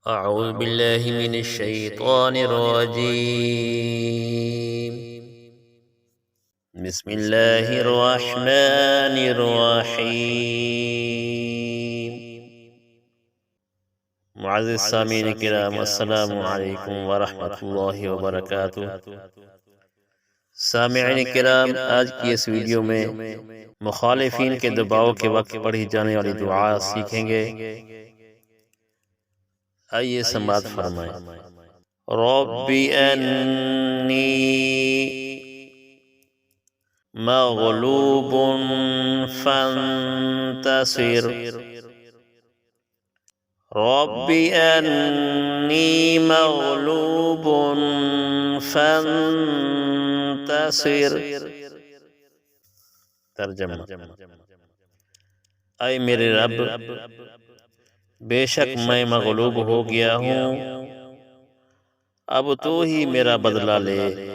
أعوذ بالله من الشيطان الرجيم. بسم الله الرحمن الرحيم. معزز سامعین کرام، السلام علیکم ورحمۃ اللہ وبرکاتہ۔ سامعین کرام، آج کی اس ویڈیو میں مخالفین کے دباؤ کے وقت پڑھی جانے والی دعا سیکھیں گے۔ آئیے سماعت فرمائیں۔ رب انی مغلوب فانتصر، رب انی مغلوب فانتصر۔ ترجمہ: اے میرے رب، بے شک میں مغلوب ہو گیا ہوں، اب تو ہی میرا بدلہ لے۔